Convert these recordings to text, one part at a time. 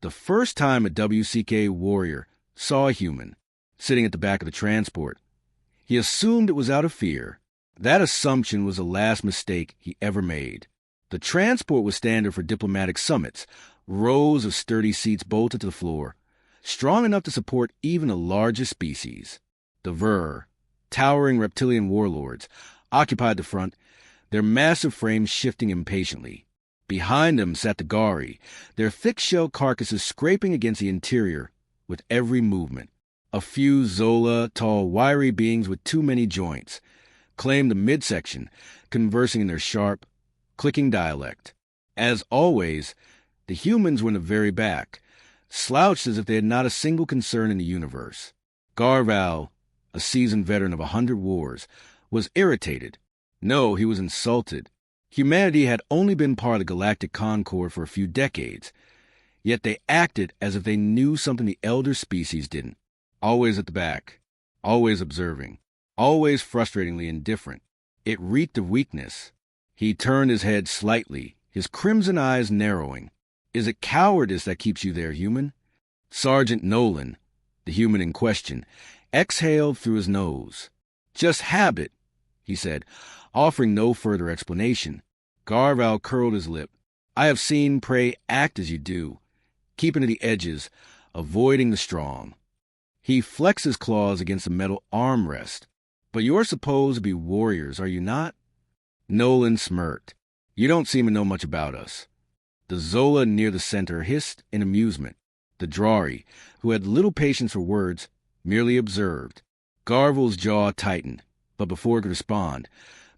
The first time a WCK warrior saw a human sitting at the back of the transport, he assumed it was out of fear. That assumption was the last mistake he ever made. The transport was standard for diplomatic summits, rows of sturdy seats bolted to the floor, strong enough to support even the largest species. The Ver, towering reptilian warlords, occupied the front, their massive frames shifting impatiently. Behind them sat the Gari, their thick-shell carcasses scraping against the interior with every movement. A few Zola, tall, wiry beings with too many joints, claimed the midsection, conversing in their sharp, clicking dialect. As always, the humans were in the very back, slouched as if they had not a single concern in the universe. Garval, a seasoned veteran of 100 wars, was irritated. No, he was insulted. Humanity had only been part of the galactic concord for a few decades, yet they acted as if they knew something the elder species didn't. Always at the back, always observing, always frustratingly indifferent. It reeked of weakness. He turned his head slightly, his crimson eyes narrowing. Is it cowardice that keeps you there, human? Sergeant Nolan, the human in question, exhaled through his nose. Just habit, he said, offering no further explanation. Garval curled his lip. I have seen prey act as you do, keeping to the edges, avoiding the strong. He flexed his claws against the metal armrest. But you're supposed to be warriors, are you not? Nolan smirked. You don't seem to know much about us. The Zola near the center hissed in amusement. The Drari, who had little patience for words, merely observed. Garval's jaw tightened, but before he could respond,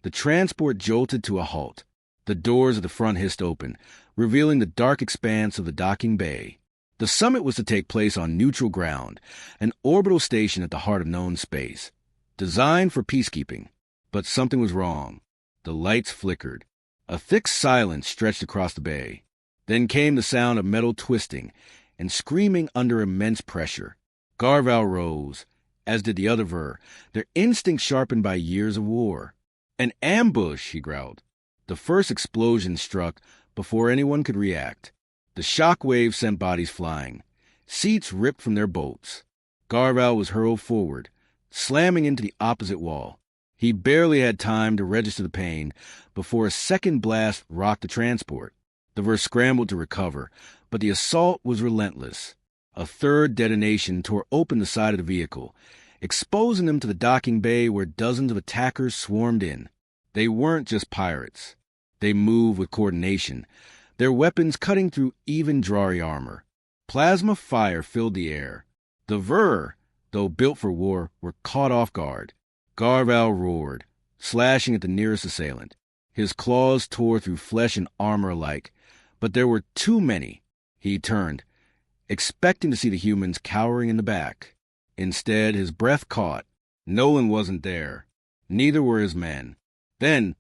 the transport jolted to a halt. The doors of the front hissed open, revealing the dark expanse of the docking bay. The summit was to take place on neutral ground, an orbital station at the heart of known space, designed for peacekeeping. But something was wrong. The lights flickered. A thick silence stretched across the bay. Then came the sound of metal twisting and screaming under immense pressure. Garval rose, as did the other Ver, their instincts sharpened by years of war. An ambush, he growled. The first explosion struck before anyone could react. The shock wave sent bodies flying. Seats ripped from their bolts. Garval was hurled forward, slamming into the opposite wall. He barely had time to register the pain before a second blast rocked the transport. The Ver scrambled to recover, but the assault was relentless. A third detonation tore open the side of the vehicle, exposing them to the docking bay where dozens of attackers swarmed in. They weren't just pirates. They moved with coordination, their weapons cutting through even Drari armor. Plasma fire filled the air. The Ver, though built for war, were caught off guard. Garval roared, slashing at the nearest assailant. His claws tore through flesh and armor alike, but there were too many. He turned, expecting to see the humans cowering in the back. Instead, his breath caught. Nolan wasn't there. Neither were his men. Then,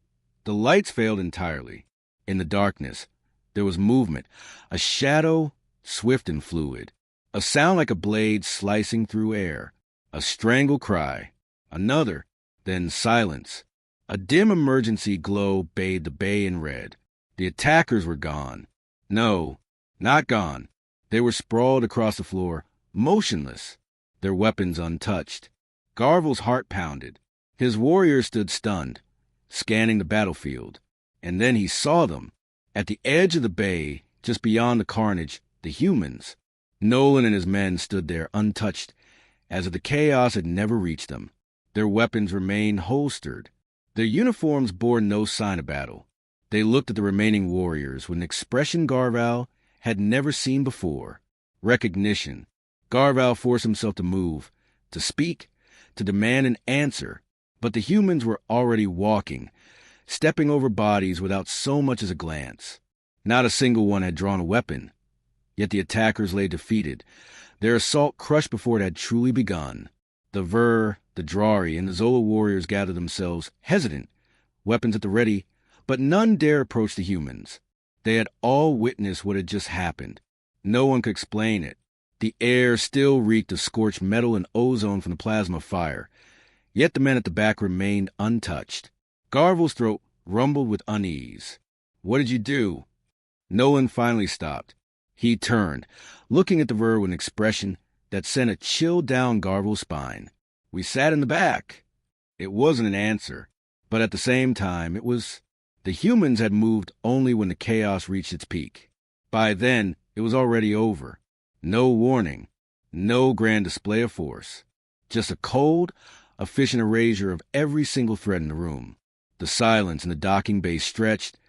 the lights failed entirely. In the darkness, there was movement, a shadow, swift and fluid, a sound like a blade slicing through air, a strangled cry, another, then silence. A dim emergency glow bathed the bay in red. The attackers were gone. No, not gone. They were sprawled across the floor, motionless, their weapons untouched. Garval's heart pounded. His warriors stood stunned, scanning the battlefield. And then he saw them. At the edge of the bay, just beyond the carnage, the humans. Nolan and his men stood there untouched, as if the chaos had never reached them. Their weapons remained holstered. Their uniforms bore no sign of battle. They looked at the remaining warriors with an expression Garval had never seen before. Recognition. Garval forced himself to move, to speak, to demand an answer. But the humans were already walking, stepping over bodies without so much as a glance. Not a single one had drawn a weapon. Yet the attackers lay defeated, their assault crushed before it had truly begun. The Ver, the Drari, and the Zola warriors gathered themselves, hesitant, weapons at the ready, but none dare approach the humans. They had all witnessed what had just happened. No one could explain it. The air still reeked of scorched metal and ozone from the plasma fire, yet the men at the back remained untouched. Garval's throat rumbled with unease. What did you do? Nolan finally stopped. He turned, looking at the Ver with an expression that sent a chill down Garvel's spine. "We sat in the back." It wasn't an answer, but at the same time, it was. The humans had moved only when the chaos reached its peak. By then, it was already over. No warning, no grand display of force. Just a cold, efficient erasure of every single thread in the room. The silence in the docking bay stretched,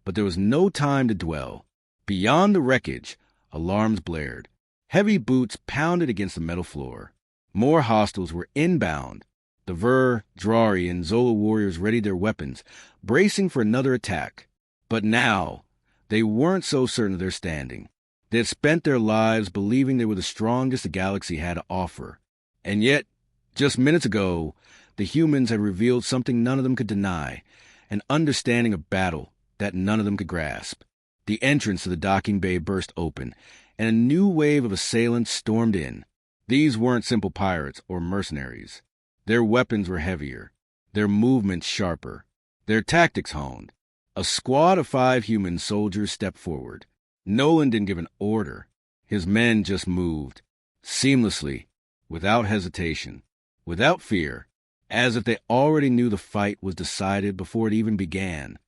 but there was no time to dwell. Beyond the wreckage, alarms blared. Heavy boots pounded against the metal floor. More hostiles were inbound. The Ver, Drari, and Zola warriors readied their weapons, bracing for another attack. But now, they weren't so certain of their standing. They had spent their lives believing they were the strongest the galaxy had to offer. And yet, just minutes ago, the humans had revealed something none of them could deny, an understanding of battle that none of them could grasp. The entrance to the docking bay burst open, and a new wave of assailants stormed in. These weren't simple pirates or mercenaries. Their weapons were heavier, their movements sharper, their tactics honed. A squad of 5 human soldiers stepped forward. Nolan didn't give an order. His men just moved, seamlessly, without hesitation, without fear, as if they already knew the fight was decided before it even began.